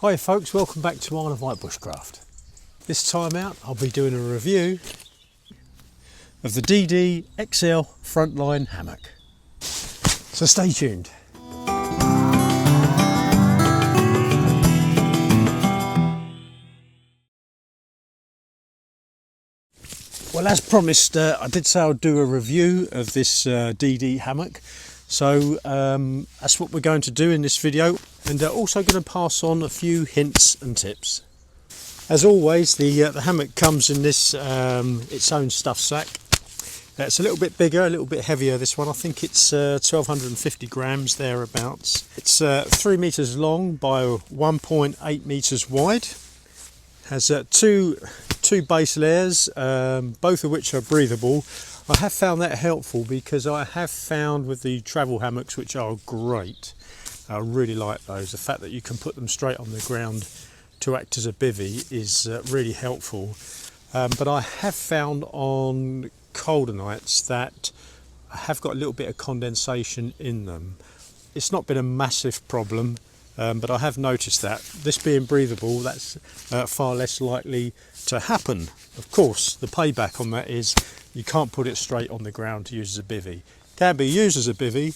Hi folks, welcome back to Isle of Wight Bushcraft. This time out I'll be doing a review of the DD XL Frontline Hammock. So stay tuned. Well, as promised, I did say I'd do a review of this DD hammock. So that's what we're going to do in this video, and also going to pass on a few hints and tips. As always, the hammock comes in this its own stuff sack. It's a little bit bigger, a little bit heavier, this one. I think it's 1250 grams thereabouts. It's 3 meters long by 1.8 meters wide. Has two base layers, both of which are breathable. I have found that helpful because I have found with the travel hammocks, which are great, I really like those. The fact that you can put them straight on the ground to act as a bivvy is really helpful. But I have found on colder nights that I have got a little bit of condensation in them. It's not been a massive problem, but I have noticed that this being breathable, that's far less likely to happen. Of course, the payback on that is you can't put it straight on the ground to use as a bivvy. Can be used as a bivvy,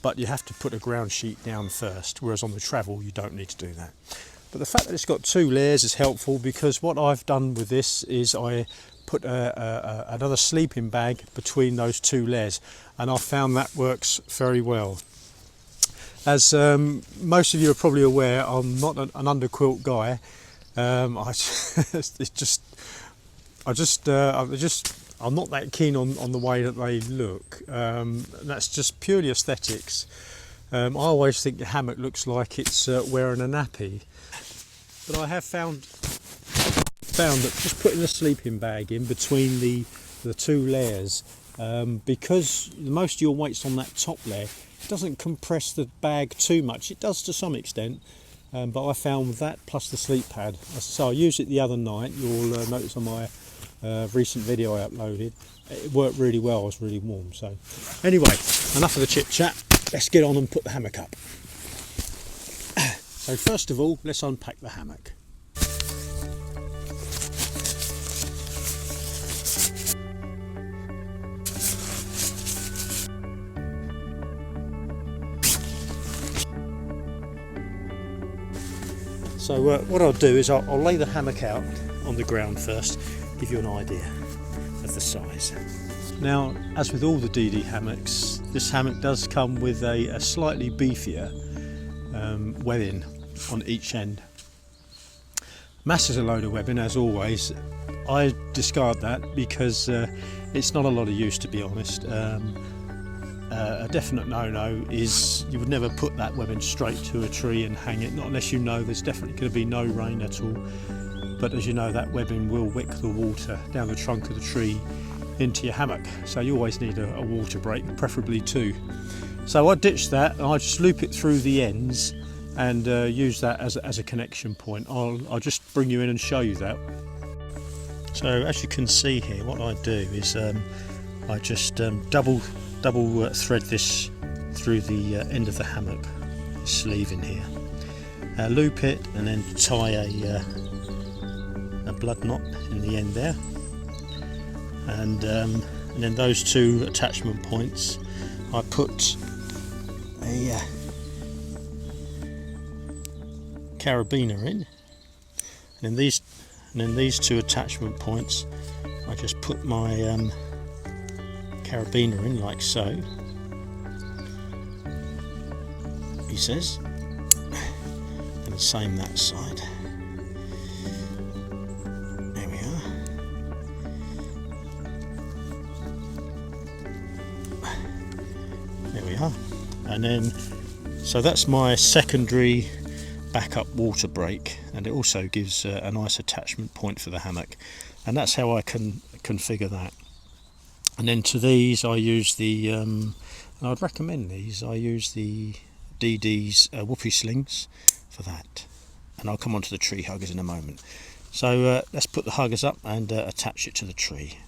but you have to put a ground sheet down first, whereas on the travel you don't need to do that. But the fact that it's got 2 layers is helpful, because what I've done with this is I put another sleeping bag between those 2 layers, and I found that works very well. As most of you are probably aware, I'm not an underquilt guy. I'm not that keen on the way that they look. That's just purely aesthetics. I always think the hammock looks like it's wearing a nappy. But I have found that just putting a sleeping bag in between the 2 layers, because most of your weight's on that top layer, it doesn't compress the bag too much. It does to some extent, but I found that plus the sleep pad. So I used it the other night. You'll notice on my recent video I uploaded, it worked really well. I was really warm. So anyway, enough of the chit chat. Let's get on and put the hammock up. So first of all, let's unpack the hammock. So what I'll do is I'll lay the hammock out on the ground first, give you an idea of the size. Now, as with all the DD hammocks, this hammock does come with a slightly beefier webbing on each end. Masses a load of webbing, as always. I discard that because it's not a lot of use, to be honest. A definite no-no is you would never put that webbing straight to a tree and hang it, not unless you know there's definitely going to be no rain at all. But as you know, that webbing will wick the water down the trunk of the tree into your hammock, so you always need a water break, preferably 2. So I ditch that and I just loop it through the ends and use that as a connection point. I'll just bring you in and show you that. So as you can see here, what I do is I just double thread this through the end of the hammock sleeve in here, loop it, and then tie a blood knot in the end there, and then those 2 attachment points I put a carabiner in, and then these 2 attachment points I just put my carabiner in like so, he says, and the same that side. There we are. There we are. And then, so that's my secondary backup water break, and it also gives a nice attachment point for the hammock, and that's how I can configure that. And then to these I use the, I'd recommend these, I use the DD's whoopee slings for that, and I'll come on to the tree huggers in a moment. So let's put the huggers up and attach it to the tree.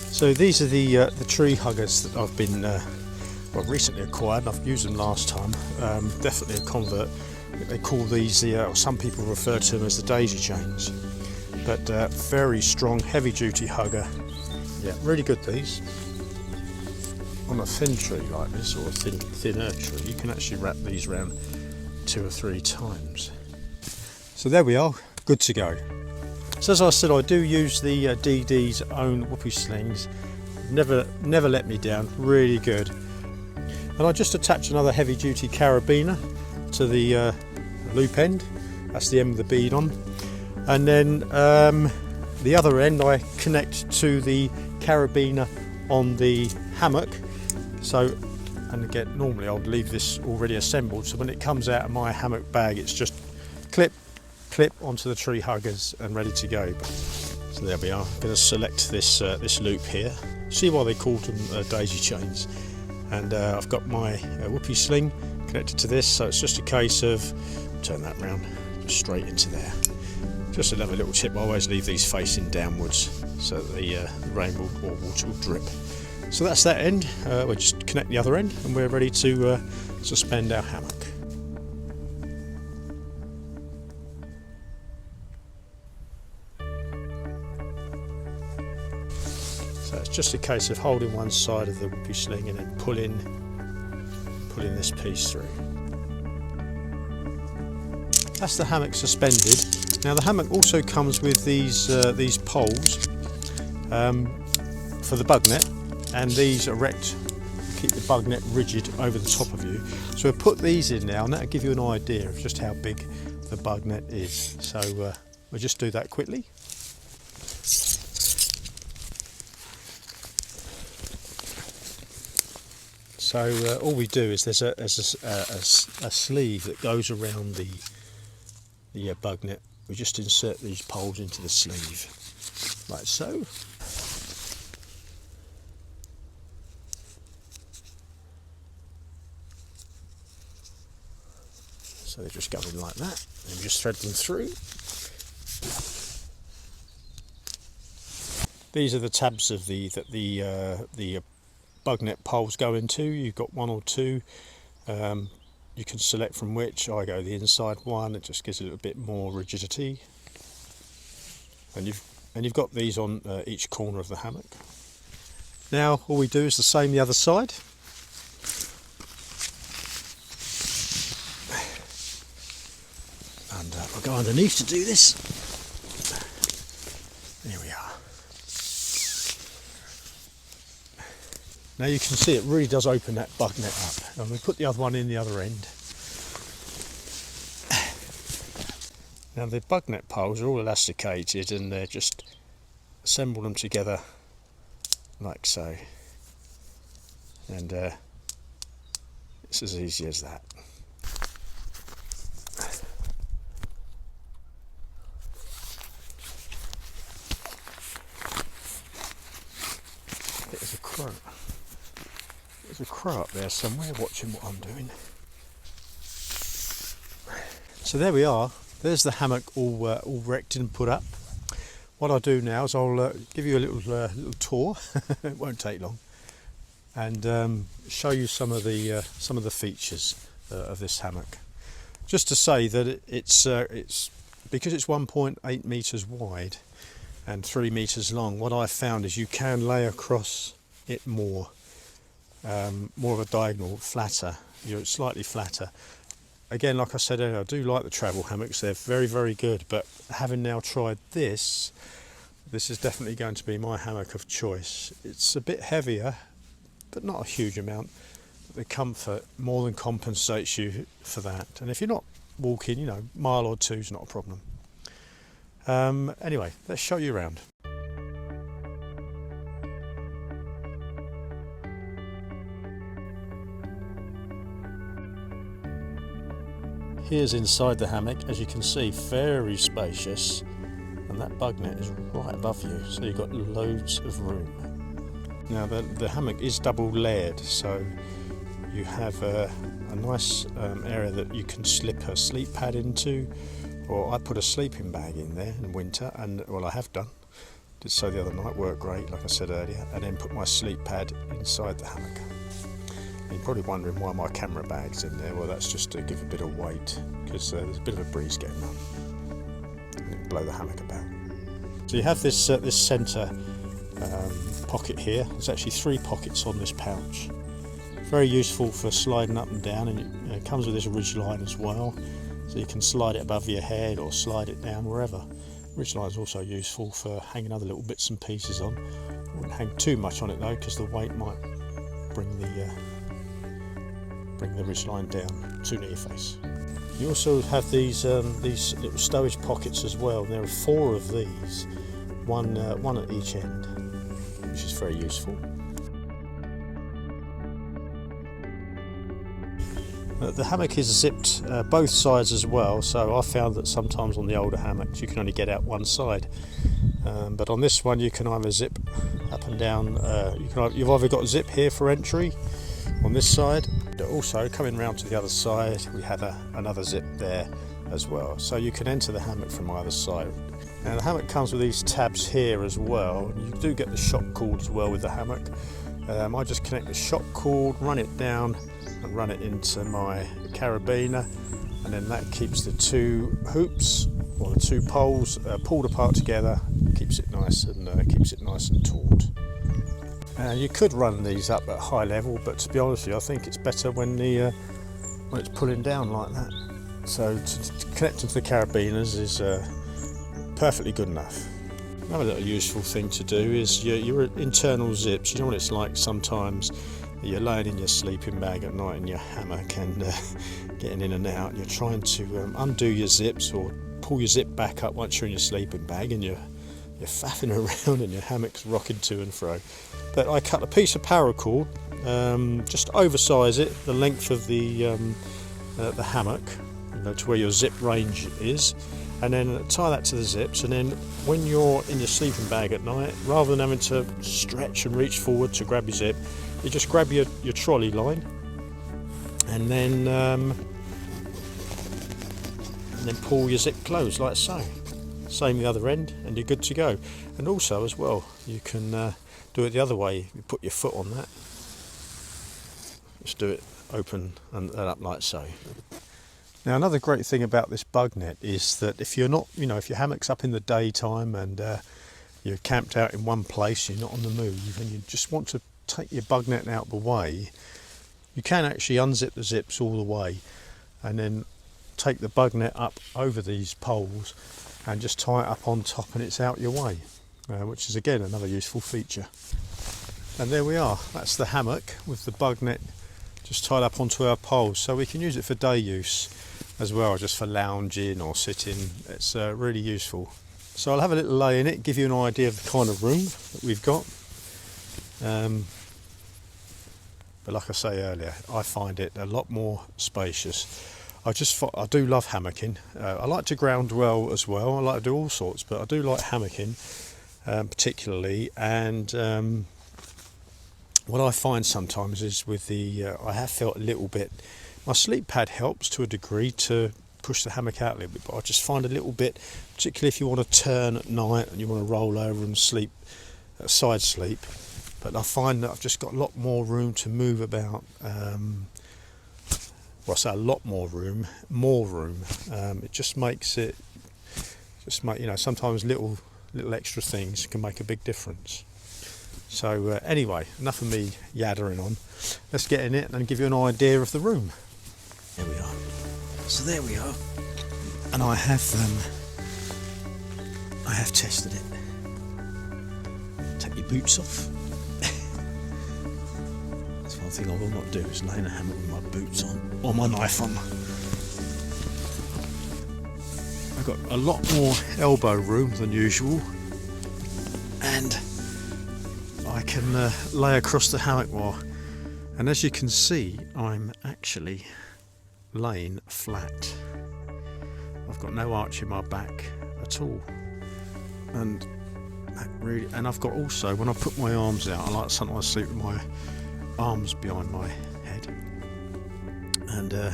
So these are the tree huggers that I've been well, recently acquired, and I've used them last time. Definitely a convert. They call these or some people refer to them as the daisy chains. But very strong, heavy duty hugger. Yeah, really good these. On a thin tree like this, or a thinner tree, you can actually wrap these around 2 or 3 times. So there we are, good to go. So as I said, I do use the DD's own whoopee slings. Never let me down, really good. And I just attach another heavy duty carabiner to the loop end. That's the end with the bead on. And then the other end I connect to the carabiner on the hammock. So, and again, normally I would leave this already assembled, so when it comes out of my hammock bag, it's just clip onto the tree huggers and ready to go. So there we are. I'm going to select this this loop here. See why they called them daisy chains. And I've got my whoopee sling connected to this, so it's just a case of turn that round, just straight into there. Just another little tip: I always leave these facing downwards so that the rain or water will drip. So that's that end. We'll just connect the other end and we're ready to suspend our hammock. So it's just a case of holding one side of the whoopee sling and then pulling this piece through. That's the hammock suspended. Now the hammock also comes with these poles for the bug net. And these erect, keep the bug net rigid over the top of you. So we'll put these in now, and that'll give you an idea of just how big the bug net is. So we'll just do that quickly. So all we do is there's a sleeve that goes around the bug net. We just insert these poles into the sleeve, like so. So they just go in like that, and just thread them through. These are the tabs of the bug net poles go into. You've got 1 or 2. You can select from which. I go the inside one. It just gives a little bit more rigidity. And you've got these on each corner of the hammock. Now all we do is the same the other side. And I'll go underneath to do this. There we are. Now you can see it really does open that bug net up. And we put the other one in the other end. Now the bug net poles are all elasticated, and they're just assemble them together like so. And it's as easy as that. There's a crow up there somewhere watching what I'm doing. So there we are. There's the hammock all wrecked and put up. What I'll do now is I'll give you a little tour. It won't take long, and show you some of the features of this hammock. Just to say that it's because it's 1.8 meters wide and 3 meters long. What I found is you can lay across it more of a diagonal, flatter. You're slightly flatter. Again, like I said earlier, I do like the travel hammocks. They're very, very good. But having now tried this is definitely going to be my hammock of choice. It's a bit heavier, but not a huge amount. The comfort more than compensates you for that. And if you're not walking, a mile or 2 is not a problem. Anyway, let's show you around. Here's inside the hammock. As you can see, very spacious, and that bug net is right above you, so you've got loads of room. Now the hammock is double layered, so you have a nice area that you can slip a sleep pad into, or I put a sleeping bag in there in winter, and well, I have done. Did so the other night, worked great, like I said earlier, and then put my sleep pad inside the hammock. And probably wondering why my camera bag's in there. Well, that's just to give a bit of weight, because there's a bit of a breeze getting up and it'll blow the hammock about. So you have this centre pocket here. There's actually 3 pockets on this pouch. Very useful for sliding up and down, and it comes with this ridge line as well, so you can slide it above your head or slide it down wherever. Ridge line is also useful for hanging other little bits and pieces on. I wouldn't hang too much on it though, because the weight might bring the ridge line down too near your face. You also have these little stowage pockets as well. There are 4 of these, one at each end, which is very useful. The hammock is zipped both sides as well, so I found that sometimes on the older hammocks you can only get out one side, but on this one you can either zip up and down. You've either got a zip here for entry on this side, but also coming round to the other side we have another zip there as well, so you can enter the hammock from either side. Now the hammock comes with these tabs here as well. You do get the shock cord as well with the hammock. I just connect the shock cord, run it down and run it into my carabiner, and then that keeps the 2 hoops or the 2 poles pulled apart together, keeps it nice and taut. You could run these up at high level, but to be honest with you, I think it's better when it's pulling down like that. So to connect them to the carabiners is perfectly good enough. Another little useful thing to do is your internal zips. You know what it's like sometimes you're laying in your sleeping bag at night in your hammock and getting in and out. You're trying to undo your zips or pull your zip back up once you're in your sleeping bag, and you're faffing around and your hammock's rocking to and fro. But I cut a piece of paracord, just oversize it the length of the hammock, to where your zip range is, and then tie that to the zips, and then when you're in your sleeping bag at night, rather than having to stretch and reach forward to grab your zip, you just grab your trolley line and then pull your zip closed like so. Same the other end, and you're good to go. And also as well, you can do it the other way. You put your foot on that, just do it open and up like so. Now another great thing about this bug net is that if you're not, if your hammock's up in the daytime and you're camped out in one place, you're not on the move, and you just want to take your bug net out of the way, you can actually unzip the zips all the way and then take the bug net up over these poles and just tie it up on top, and it's out your way, which is again another useful feature. And there we are, that's the hammock with the bug net just tied up onto our poles, so we can use it for day use as well, just for lounging or sitting. It's really useful. So I'll have a little lay in it, give you an idea of the kind of room that we've got. But like I say earlier, I find it a lot more spacious. I do love hammocking. I like to ground well as well. I like to do all sorts, but I do like hammocking particularly. And what I find sometimes is with I have felt a little bit, my sleep pad helps to a degree to push the hammock out a little bit, but I just find a little bit, particularly if you want to turn at night and you want to roll over and sleep, side sleep. But I find that I've just got a lot more room to move about. Well, I say a lot more room. It just makes it, sometimes little extra things can make a big difference. So anyway, enough of me yaddering on. Let's get in it and give you an idea of the room. There we are. So there we are, and I have tested it. Take your boots off. That's one thing I will not do, is lay in a hammock with my boots on or my knife on. I've got a lot more elbow room than usual, and I can lay across the hammock more. And as you can see, I'm actually laying flat. I've got no arch in my back at all, and I've got also, when I put my arms out, I like sometimes sleep with my arms behind my head, and the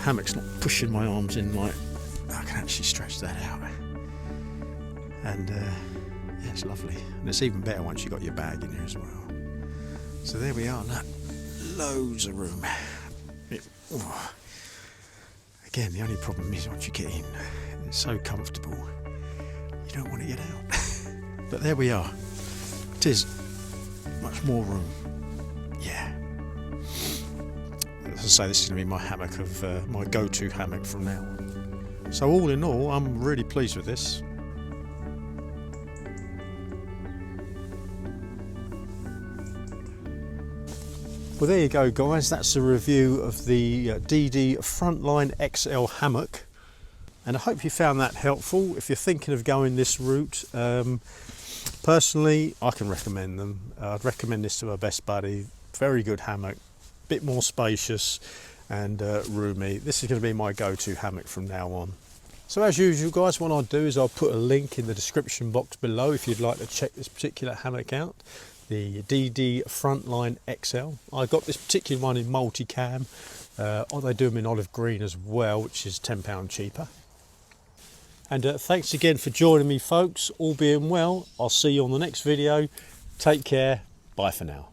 hammock's not pushing my arms in, like I can actually stretch that out, and yeah, it's lovely. And it's even better once you've got your bag in here as well. So there we are, look, loads of room. Again, the only problem is once you get in, it's so comfortable, you don't want to get out. But there we are. It is much more room. Yeah. As I say, this is going to be my hammock of my go-to hammock from now on. So all in all, I'm really pleased with this. Well, there you go, guys. That's a review of the DD Frontline XL Hammock, and I hope you found that helpful. If you're thinking of going this route, personally, I can recommend them. I'd recommend this to my best buddy. Very good hammock, bit more spacious and roomy. This is going to be my go-to hammock from now on. So as usual, guys, what I'll do is I'll put a link in the description box below if you'd like to check this particular hammock out. The DD Frontline XL. I got this particular one in multicam. They do them in olive green as well, which is £10 cheaper. And thanks again for joining me, folks. All being well, I'll see you on the next video. Take care. Bye for now.